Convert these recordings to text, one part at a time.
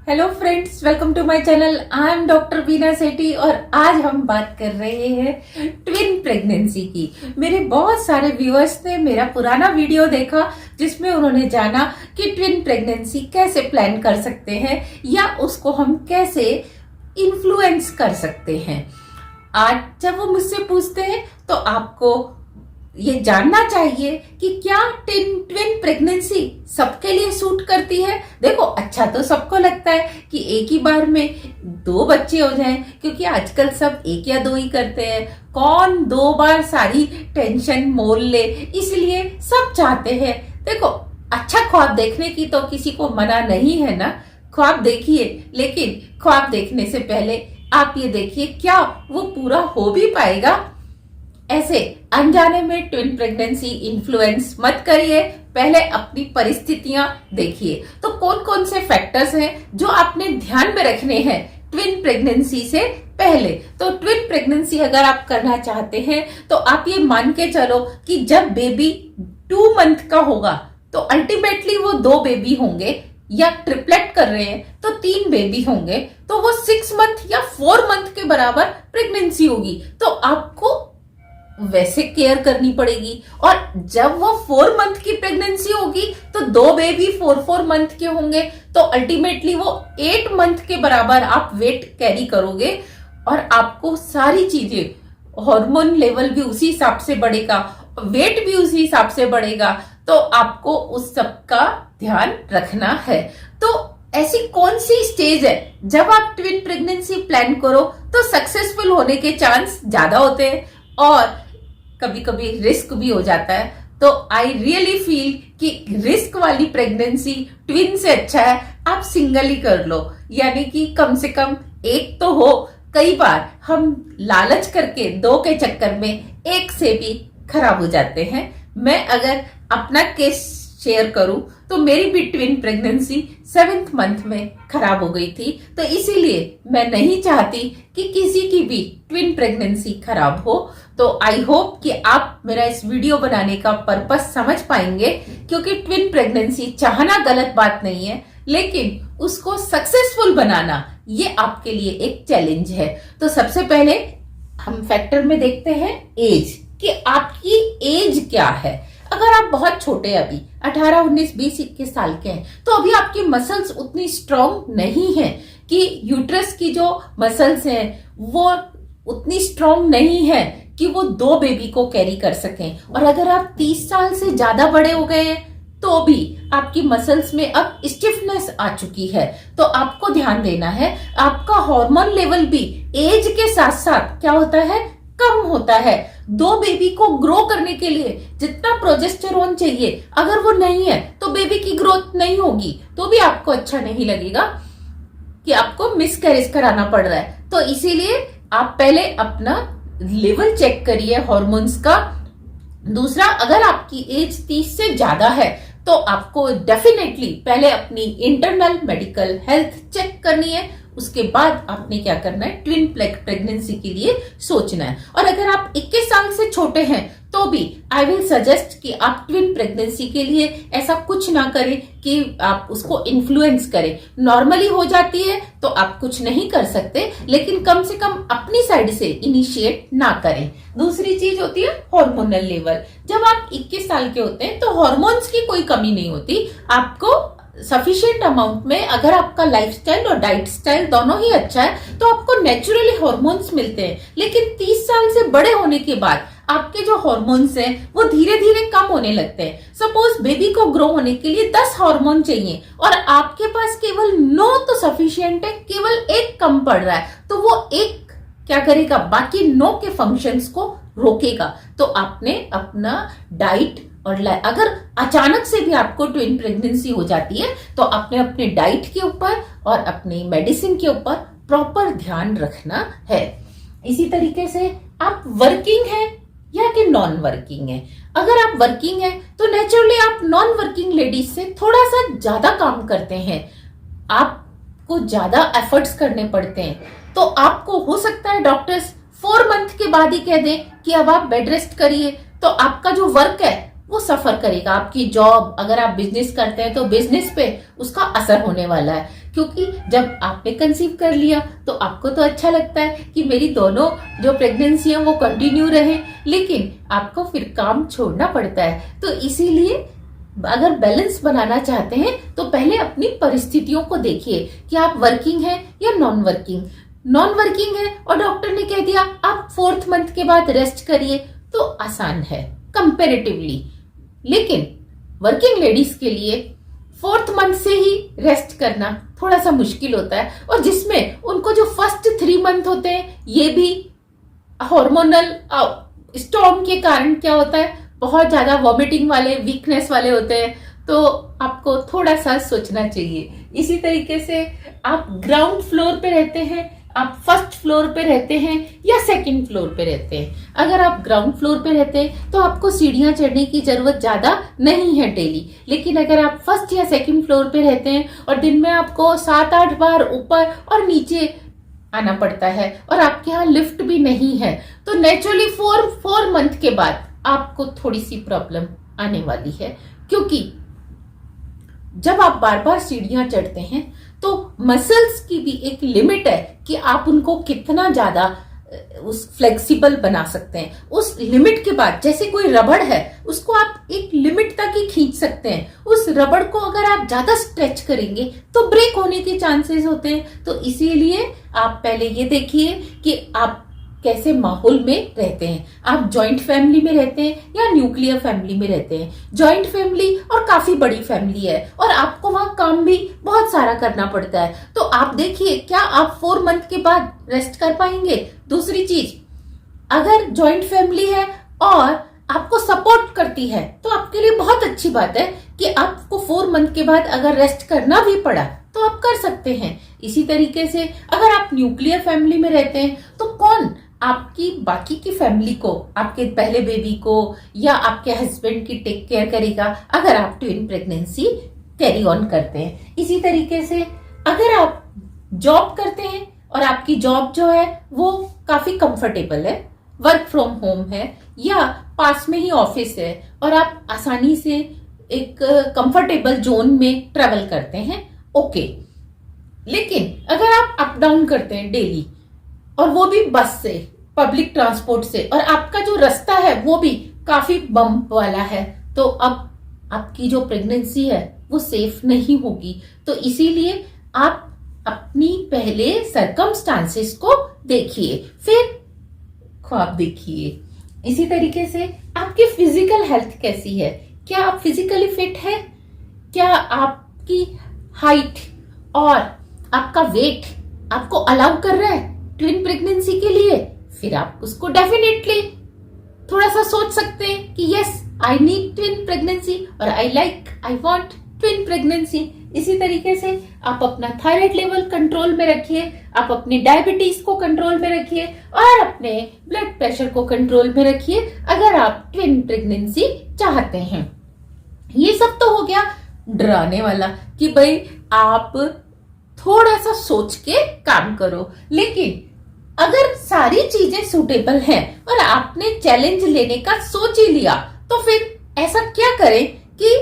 Hello friends, welcome to my channel. I am doctor Veena Sethi और आज हम बात कर रहे हैं ट्विन प्रेगनेंसी की। मेरे बहुत सारे व्यूअर्स ने मेरा पुराना वीडियो देखा जिसमें उन्होंने जाना कि ट्विन प्रेगनेंसी कैसे प्लान कर सकते हैं या उसको हम कैसे इन्फ्लुएंस कर सकते हैं। आज जब वो मुझसे पूछते हैं तो आपको ये जानना चाहिए कि क्या ट्विन प्रेगनेंसी सबके लिए सूट करती है। देखो, अच्छा तो सबको लगता है कि एक ही बार में 2 बच्चे हो जाएं, क्योंकि आजकल सब 1 या 2 ही करते हैं। कौन 2 बार सारी टेंशन मोल ले, इसलिए सब चाहते हैं। देखो, अच्छा ख्वाब देखने की तो किसी को मना नहीं है ना, ख्वाब देखिए, लेकिन ख्वाब देखने से पहले आप ये देखिए क्या वो पूरा हो भी पाएगा। ऐसे अनजाने में ट्विन प्रेगनेंसी इन्फ्लुएंस मत करिए, पहले अपनी परिस्थितियां देखिए। तो कौन कौन से फैक्टर्स हैं जो आपने ध्यान में रखने हैं ट्विन प्रेगनेंसी से पहले। तो ट्विन प्रेगनेंसी अगर आप करना चाहते हैं तो आप ये मान के चलो कि जब बेबी 2 मंथ का होगा तो अल्टीमेटली वो 2 बेबी होंगे, या ट्रिपलेट कर रहे हैं तो 3 बेबी होंगे, तो वो 6 मंथ या 4 मंथ के बराबर प्रेगनेंसी होगी। तो आपको वैसे केयर करनी पड़ेगी। और जब वो 4 मंथ की प्रेगनेंसी होगी तो 2 बेबी 4 मंथ के होंगे, तो अल्टीमेटली वो 8 मंथ के बराबर आप वेट कैरी करोगे और आपको सारी चीजें, हार्मोन लेवल भी उसी हिसाब से बढ़ेगा, वेट भी उसी हिसाब से बढ़ेगा। तो आपको उस सब का ध्यान रखना है। तो ऐसी कौन सी स्टेज है जब आप ट्विन प्रेगनेंसी प्लान करो तो सक्सेसफुल होने के चांस ज्यादा होते हैं और कभी कभी रिस्क भी हो जाता है। तो आई रियली फील कि रिस्क वाली प्रेगनेंसी ट्विन से अच्छा है आप सिंगल ही कर लो, यानी कि कम से कम एक तो हो। कई बार हम लालच करके 2 के चक्कर में 1 से भी खराब हो जाते हैं। मैं अगर अपना केस शेयर करूं तो मेरी भी ट्विन प्रेगनेंसी 7th मंथ में खराब हो गई थी। तो इसीलिए मैं नहीं चाहती कि किसी की भी ट्विन प्रेगनेंसी खराब हो। तो आई होप कि आप मेरा इस वीडियो बनाने का पर्पस समझ पाएंगे, क्योंकि ट्विन प्रेगनेंसी चाहना गलत बात नहीं है, लेकिन उसको सक्सेसफुल बनाना ये आपके लिए एक चैलेंज है। तो सबसे पहले हम फैक्टर में देखते हैं एज, कि आपकी एज क्या है। अगर आप बहुत छोटे, अभी 18, 19, 20, 21 साल के हैं, तो अभी आपकी मसल्स उतनी स्ट्रांग नहीं है कि यूट्रस की जो मसल्स हैं वो उतनी स्ट्रांग नहीं है कि वो 2 बेबी को कैरी कर सकें। और अगर आप 30 साल से ज्यादा बड़े हो गए हैं तो भी आपकी मसल्स में अब स्टिफनेस आ चुकी है। तो आपको ध्यान देना है, आपका हार्मोन लेवल भी एज के साथ साथ क्या होता है, कम होता है। 2 बेबी को ग्रो करने के लिए जितना प्रोजेस्टेरोन चाहिए, अगर वो नहीं है तो बेबी की ग्रोथ नहीं होगी, तो भी आपको अच्छा नहीं लगेगा कि आपको मिसकैरेज कराना पड़ रहा है। तो इसीलिए आप पहले अपना लेवल चेक करिए हार्मोन्स का। दूसरा, अगर आपकी एज 30 से ज्यादा है तो आपको डेफिनेटली पहले अपनी इंटरनल मेडिकल हेल्थ चेक करनी है। उसके बाद आपने क्या करना है, ट्विन प्रेगनेंसी के लिए सोचना है। और अगर आप 21 साल से छोटे हैं तो भी आई विल सजेस्ट कि आप ट्विन प्रेगनेंसी के लिए ऐसा कुछ ना करें कि आप उसको इन्फ्लुएंस करें। नॉर्मली हो जाती है तो आप कुछ नहीं कर सकते, लेकिन कम से कम अपनी साइड से इनिशिएट ना करें। दूसरी चीज होती है हार्मोनल लेवल। जब आप 21 साल के होते हैं तो हार्मोन्स की कोई कमी नहीं होती, आपको सफिशिएंट अमाउंट में, अगर आपका लाइफस्टाइल और डाइट स्टाइल दोनों ही अच्छा है तो आपको नेचुरली हार्मोन्स मिलते हैं। लेकिन 30 साल से बड़े होने के बाद आपके जो हार्मोन्स हैं वो धीरे धीरे कम होने लगते हैं। सपोज बेबी को ग्रो होने के लिए 10 हार्मोन चाहिए और आपके पास केवल 9 तो सफिशिएंट है, केवल 1 कम पड़ रहा है, तो वो 1 क्या करेगा, बाकी 9 के फंक्शंस को रोकेगा। तो आपने अपना डाइट, और अगर अचानक से भी आपको ट्विन प्रेगनेंसी हो जाती है तो आपने अपने डाइट के ऊपर और अपनी मेडिसिन के ऊपर प्रॉपर ध्यान रखना है। इसी तरीके से आप वर्किंग है या कि नॉन वर्किंग है। अगर आप वर्किंग है तो नेचुरली आप नॉन वर्किंग लेडीज से थोड़ा सा ज्यादा काम करते हैं, आपको ज्यादा एफर्ट्स करने पड़ते हैं। तो आपको हो सकता है डॉक्टर्स 4 मंथ के बाद ही कह दें कि अब आप बेड रेस्ट करिए, तो आपका जो वर्क है वो सफर करेगा। आपकी जॉब, अगर आप बिजनेस करते हैं तो बिजनेस पे उसका असर होने वाला है, क्योंकि जब आपने कंसीव कर लिया तो आपको तो अच्छा लगता है कि मेरी दोनों जो प्रेगनेंसी है वो कंटिन्यू रहे, लेकिन आपको फिर काम छोड़ना पड़ता है। तो इसीलिए अगर बैलेंस बनाना चाहते हैं तो पहले अपनी परिस्थितियों को देखिए कि आप वर्किंग हैं या नॉन वर्किंग है और डॉक्टर ने कह दिया आप 4th मंथ के बाद रेस्ट करिए, तो आसान है कंपैरेटिवली। लेकिन वर्किंग लेडीज के लिए 4th मंथ से ही रेस्ट करना थोड़ा सा मुश्किल होता है, और जिसमें उनको जो फर्स्ट 3 मंथ होते हैं ये भी हार्मोनल स्टॉर्म के कारण क्या होता है, बहुत ज्यादा वॉमिटिंग वाले, वीकनेस वाले होते हैं। तो आपको थोड़ा सा सोचना चाहिए। इसी तरीके से आप ग्राउंड फ्लोर पे रहते हैं, आप फर्स्ट फ्लोर पे रहते हैं या सेकंड फ्लोर पे रहते हैं। अगर आप ग्राउंड फ्लोर पे रहते हैं तो आपको सीढ़ियां चढ़ने की जरूरत ज्यादा नहीं है डेली। लेकिन अगर आप फर्स्ट या सेकंड फ्लोर पे रहते हैं और दिन में आपको 7-8 बार ऊपर और नीचे आना पड़ता है और आपके यहाँ लिफ्ट भी नहीं है, तो नेचुरली 4 मंथ के बाद आपको थोड़ी सी प्रॉब्लम आने वाली है। क्योंकि जब आप बार बार सीढ़ियां चढ़ते हैं तो मसल्स की भी एक लिमिट है कि आप उनको कितना ज्यादा उस फ्लेक्सिबल बना सकते हैं। उस लिमिट के बाद, जैसे कोई रबड़ है उसको आप एक लिमिट तक ही खींच सकते हैं, उस रबड़ को अगर आप ज्यादा स्ट्रेच करेंगे तो ब्रेक होने के चांसेस होते हैं। तो इसीलिए आप पहले ये देखिए कि आप कैसे माहौल में रहते हैं। आप जॉइंट फैमिली में रहते हैं या न्यूक्लियर फैमिली में रहते हैं। जॉइंट फैमिली और काफी बड़ी फैमिली है और आपको वहां काम भी बहुत सारा करना पड़ता है। तो आप देखिए क्या आप 4 मंथ के बाद रेस्ट कर पाएंगे। दूसरी चीज, अगर जॉइंट फैमिली है और आपको सपोर्ट करती है तो आपके लिए बहुत अच्छी बात है कि आपको 4 मंथ के बाद अगर रेस्ट करना भी पड़ा तो आप कर सकते हैं। इसी तरीके से अगर आप न्यूक्लियर फैमिली में रहते हैं तो कौन आपकी बाकी की फैमिली को, आपके पहले बेबी को या आपके हस्बैंड की टेक केयर करेगा अगर आप ट्विन प्रेगनेंसी कैरी ऑन करते हैं। इसी तरीके से अगर आप जॉब करते हैं और आपकी जॉब जो है वो काफी कंफर्टेबल है, वर्क फ्रॉम होम है या पास में ही ऑफिस है और आप आसानी से एक कंफर्टेबल जोन में ट्रेवल करते हैं, ओके। लेकिन अगर आप अप डाउन करते हैं डेली और वो भी बस से, पब्लिक ट्रांसपोर्ट से, और आपका जो रास्ता है वो भी काफी बम्प वाला है, तो अब आपकी जो प्रेगनेंसी है वो सेफ नहीं होगी। तो इसीलिए आप अपनी पहले सरकमस्टांसेस को देखिए, फिर ख्वाब देखिए। इसी तरीके से आपकी फिजिकल हेल्थ कैसी है, क्या आप फिजिकली फिट है, क्या आपकी हाइट और आपका वेट आपको अलाउ कर रहा है ट्विन प्रेगनेंसी के लिए, फिर आप उसको डेफिनेटली थोड़ा सा सोच सकते हैं कि yes I need twin pregnancy और आई वांट ट्विन प्रेगनेंसी। इसी तरीके से आप अपना थायराइड लेवल कंट्रोल में रखिए, आप अपनी डायबिटीज को कंट्रोल में रखिए और अपने ब्लड प्रेशर को कंट्रोल में रखिए अगर आप ट्विन प्रेगनेंसी चाहते हैं। ये सब तो हो गया डराने वाला कि भाई आप थोड़ा सा सोच के काम करो। लेकिन अगर सारी चीजें सूटेबल हैं और आपने चैलेंज लेने का सोच ही लिया, तो फिर ऐसा क्या करें कि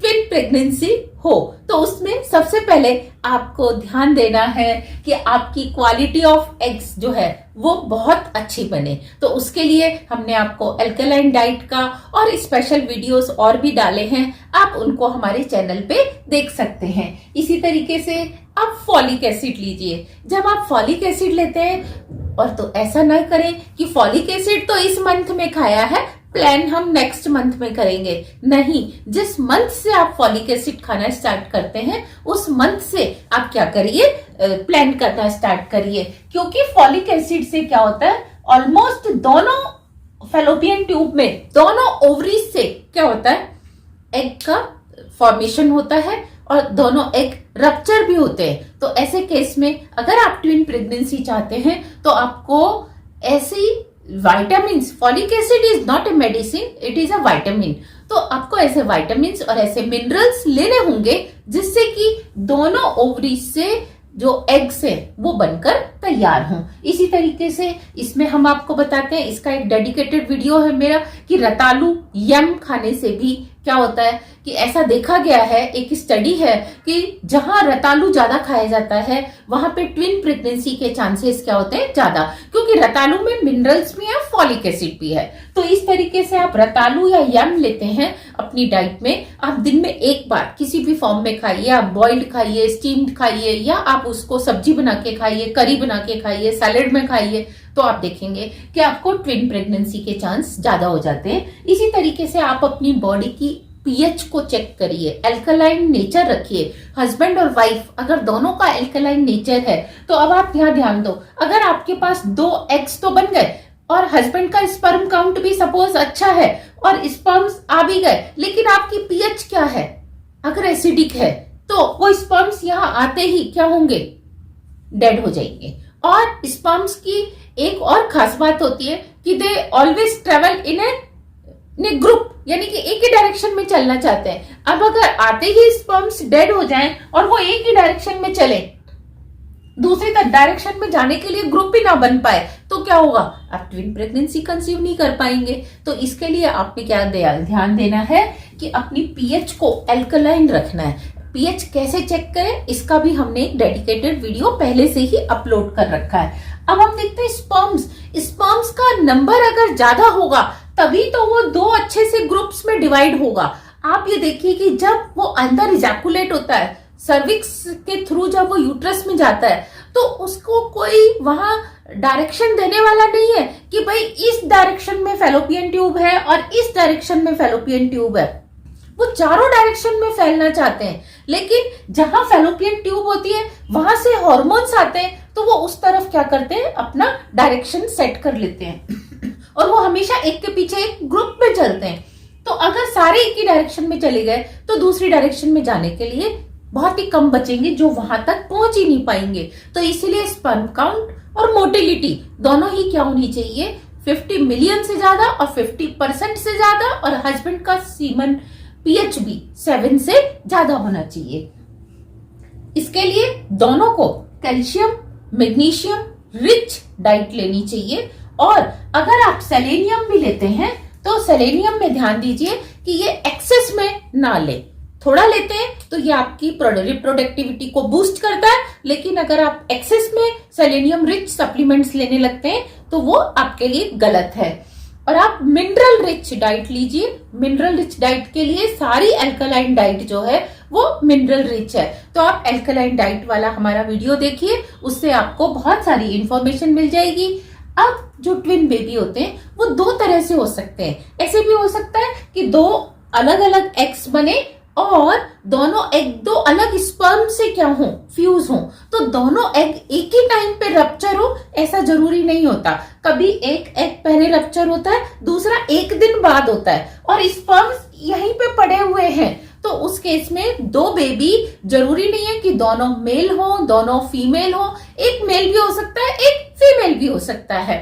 ट्विन प्रेगनेंसी हो। तो उसमें सबसे पहले आपको ध्यान देना है कि आपकी क्वालिटी ऑफ एग्स जो है वो बहुत अच्छी बने। तो उसके लिए हमने आपको अल्कलाइन डाइट का और स्पेशल वीडियोस और भी डाले हैं, आप उनको हमारे चैनल पे देख सकते हैं। इसी तरीके से आप फॉलिक एसिड लीजिए। जब आप फॉलिक एसिड लेते हैं, और तो ऐसा ना करें कि फॉलिक एसिड तो इस मंथ में खाया है, प्लान हम नेक्स्ट मंथ में करेंगे। नहीं, जिस मंथ से आप फॉलिक एसिड खाना स्टार्ट करते हैं उस मंथ से आप क्या करिए, प्लान करना स्टार्ट करिए। क्योंकि फॉलिक एसिड से क्या होता है, ऑलमोस्ट दोनों फैलोपियन ट्यूब में, दोनों ओवरीज से क्या होता है, एग का फॉर्मेशन होता है और दोनों एग रप्चर भी होते हैं। तो ऐसे केस में अगर आप ट्विन प्रेगनेंसी चाहते हैं तो आपको ऐसी vitamin, folic acid is not a medicine, it is a vitamin. तो आपको ऐसे विटामिन और ऐसे मिनरल्स लेने होंगे जिससे कि दोनों ओवरीज से जो एग्स है वो बनकर तैयार हों। इसी तरीके से इसमें हम आपको बताते हैं, इसका एक डेडिकेटेड वीडियो है मेरा कि रतालू यम खाने से भी क्या होता है कि ऐसा देखा गया है, एक स्टडी है कि जहां रतालू ज्यादा खाया जाता है वहां पे ट्विन प्रेगनेंसी के चांसेस क्या होते हैं, ज्यादा, क्योंकि रतालू में मिनरल्स भी है, फॉलिक एसिड भी है। तो इस तरीके से आप रतालू या यम लेते हैं अपनी डाइट में, आप दिन में एक बार किसी भी फॉर्म में खाइए, आप बॉइल्ड खाइए, स्टीम्ड खाइए, या आप उसको सब्जी बना के खाइए, करी बना के खाइए, सैलेड में खाइए, तो आप देखेंगे कि आपको ट्विन प्रेगनेंसी के चांस ज्यादा हो जाते हैं। इसी तरीके से आप अपनी बॉडी की पीएच को चेक करिए, एल्कलाइन नेचर रखिए। हस्बैंड और वाइफ अगर दोनों का एल्कलाइन नेचर है तो अब आप यहाँ ध्यान दो, अगर आपके पास 2 एग्स तो बन गए और हस्बैंड का स्पर्म काउंट भी सपोज अच्छा है और स्पर्म्स आ भी गए, लेकिन आपकी पीएच क्या है, अगर एसिडिक है, तो वो स्पर्म्स यहाँ आते ही क्या होंगे, डेड हो जाएंगे। और स्पर्म्स की एक और खास बात होती है कि they always travel in A group, यानी कि एक ही डायरेक्शन में चलना चाहते हैं। अब अगर आते ही स्पर्म्स डेड हो जाएं और वो एक ही डायरेक्शन में चले, दूसरी डायरेक्शन में जाने के लिए ग्रुप भी ना बन पाए, तो क्या होगा, आप ट्विन प्रेगनेंसी कंसीव नहीं कर पाएंगे। तो इसके लिए आपने क्या ध्यान देना है कि अपनी पीएच को एल्कलाइन रखना है। पीएच कैसे चेक करें, इसका भी हमने एक डेडिकेटेड वीडियो पहले से ही अपलोड कर रखा है। अब हम देखते हैं स्पर्म्स का नंबर अगर ज्यादा होगा तभी तो वो 2 अच्छे से ग्रुप्स में डिवाइड होगा। आप ये देखिए कि जब वो अंदर इजैकुलेट होता है सर्विक्स के थ्रू, जब वो यूट्रस में जाता है, तो उसको कोई वहां डायरेक्शन देने वाला नहीं है कि भाई इस डायरेक्शन में फैलोपियन ट्यूब है और इस डायरेक्शन में फैलोपियन ट्यूब है। वो चारों डायरेक्शन में फैलना चाहते हैं, लेकिन जहां फैलोपियन ट्यूब होती है वहां से हार्मोन्स आते हैं, तो वो उस तरफ क्या करते हैं, अपना डायरेक्शन सेट कर लेते हैं और वो हमेशा एक के पीछे एक ग्रुप में चलते हैं। तो अगर सारे एक ही डायरेक्शन में चले गए तो दूसरी डायरेक्शन में जाने के लिए बहुत ही कम बचेंगे जो वहां तक पहुंच ही नहीं पाएंगे। तो इसीलिए स्पर्म काउंट और मोटिलिटी दोनों ही क्या होनी चाहिए, 50 मिलियन से ज्यादा और 50% से ज्यादा, और हस्बैंड का सीमन पीएच भी 7 से ज्यादा होना चाहिए। इसके लिए दोनों को कैल्शियम मैग्नीशियम रिच डाइट लेनी चाहिए। और अगर आप सेलेनियम भी लेते हैं तो सेलेनियम में ध्यान दीजिए कि ये एक्सेस में ना ले, थोड़ा लेते हैं तो ये आपकी रिप्रोडक्टिविटी को बूस्ट करता है, लेकिन अगर आप एक्सेस में सेलेनियम रिच सप्लीमेंट्स लेने लगते हैं तो वो आपके लिए गलत है। और आप मिनरल रिच डाइट लीजिए। मिनरल रिच डाइट के लिए सारी एल्कलाइन डाइट जो है वो मिनरल रिच है। तो आप एल्कलाइन डाइट वाला हमारा वीडियो देखिए, उससे आपको बहुत सारी इंफॉर्मेशन मिल जाएगी। अब जो ट्विन बेबी होते हैं वो 2 तरह से हो सकते हैं। ऐसे भी हो सकता है कि 2 अलग अलग एग्स बने और दोनों एग 2 अलग स्पर्म से क्या हो, फ्यूज हो, तो दोनों एग एक ही टाइम पे रप्चर हो, ऐसा जरूरी नहीं होता। कभी एक एग पहले रप्चर होता है, दूसरा 1 दिन बाद होता है, और स्पर्म्स यहीं पे पड़े हुए हैं। तो उस केस में 2 बेबी जरूरी नहीं है कि दोनों मेल हो, दोनों फीमेल हो, एक मेल भी हो सकता है, एक फीमेल भी हो सकता है,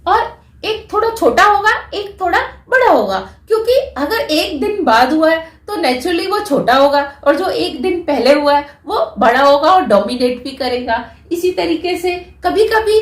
और एक थोड़ा छोटा होगा, एक थोड़ा बड़ा होगा, क्योंकि अगर 1 दिन बाद हुआ है तो नेचुरली वो छोटा होगा, और जो 1 दिन पहले हुआ है वो बड़ा होगा और डोमिनेट भी करेगा। इसी तरीके से कभी कभी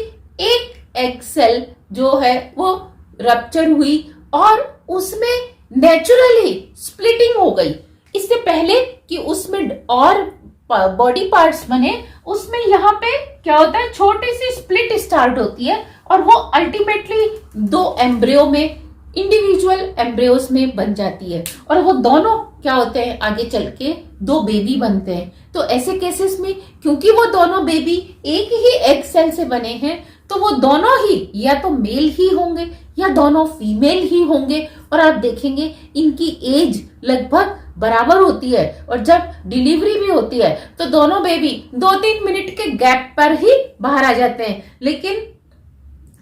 एक एग सेल जो है वो रप्चर हुई और उसमें नेचुरली स्प्लिटिंग हो गई, इससे पहले कि उसमें और बॉडी पार्ट्स बने, उसमें यहाँ पे क्या होता है, छोटी सी स्प्लिट स्टार्ट होती है और वो अल्टीमेटली 2 एम्ब्रियो में, इंडिविजुअल एम्ब्रियोस में बन जाती है, और वो दोनों क्या होते हैं, आगे चल के 2 बेबी बनते हैं। तो ऐसे केसेस में क्योंकि वो दोनों बेबी एक ही एग सेल से बने हैं, तो वो दोनों ही या तो मेल ही होंगे या दोनों फीमेल ही होंगे, और आप देखेंगे इनकी एज लगभग बराबर होती है, और जब डिलीवरी भी होती है तो दोनों बेबी 2-3 मिनट के गैप पर ही बाहर आ जाते हैं। लेकिन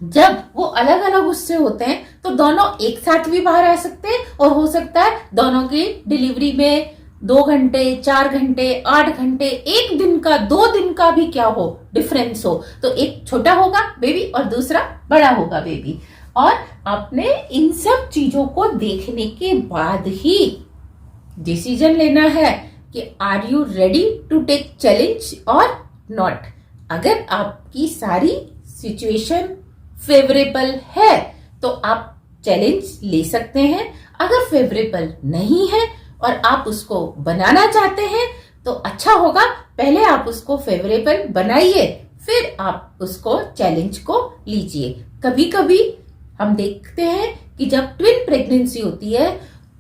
जब वो अलग अलग उससे होते हैं तो दोनों एक साथ भी बाहर आ सकते हैं, और हो सकता है दोनों की डिलीवरी में 2 घंटे, 4 घंटे, 8 घंटे, 1 दिन का, 2 दिन का भी क्या हो, डिफरेंस हो। तो एक छोटा होगा बेबी और दूसरा बड़ा होगा बेबी। और आपने इन सब चीजों को देखने के बाद ही डिसीजन लेना है कि are you ready to take challenge और नॉट। अगर आपकी सारी सिचुएशन फेवरेबल है तो आप चैलेंज ले सकते हैं, अगर फेवरेबल नहीं है और आप उसको बनाना चाहते हैं तो अच्छा होगा, पहले आप उसको फेवरेबल बनाइए, फिर आप उसको चैलेंज को लीजिए। कभी कभी हम देखते हैं कि जब ट्विन प्रेगनेंसी होती है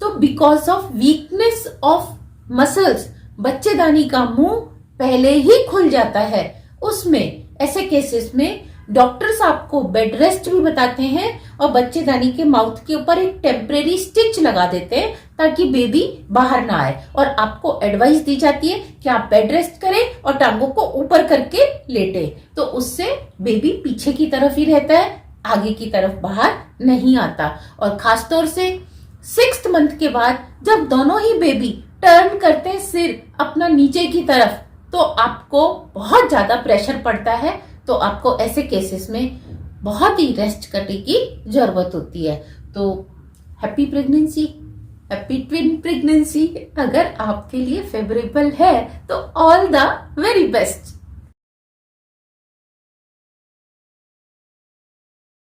तो because of weakness of muscles बच्चेदानी का मुंह पहले ही खुल जाता है। उसमें ऐसे केसेस में डॉक्टर्स आपको बेड रेस्ट भी बताते हैं और बच्चेदानी के माउथ के ऊपर एक टेम्परेरी स्टिच लगा देते हैं ताकि बेबी बाहर ना आए, और आपको एडवाइस दी जाती है कि आप बेड रेस्ट करें और टांगों को ऊपर करके लेटे, तो उससे बेबी पीछे की तरफ ही रहता है, आगे की तरफ बाहर नहीं आता। और खासतौर से 6th मंथ के बाद जब दोनों ही बेबी टर्न करते हैं सिर अपना नीचे की तरफ, तो आपको बहुत ज्यादा प्रेशर पड़ता है, तो आपको ऐसे केसेस में बहुत ही रेस्ट करने की जरूरत होती है। तो happy pregnancy, happy twin pregnancy. अगर आपके लिए फेवरेबल है तो ऑल द वेरी बेस्ट।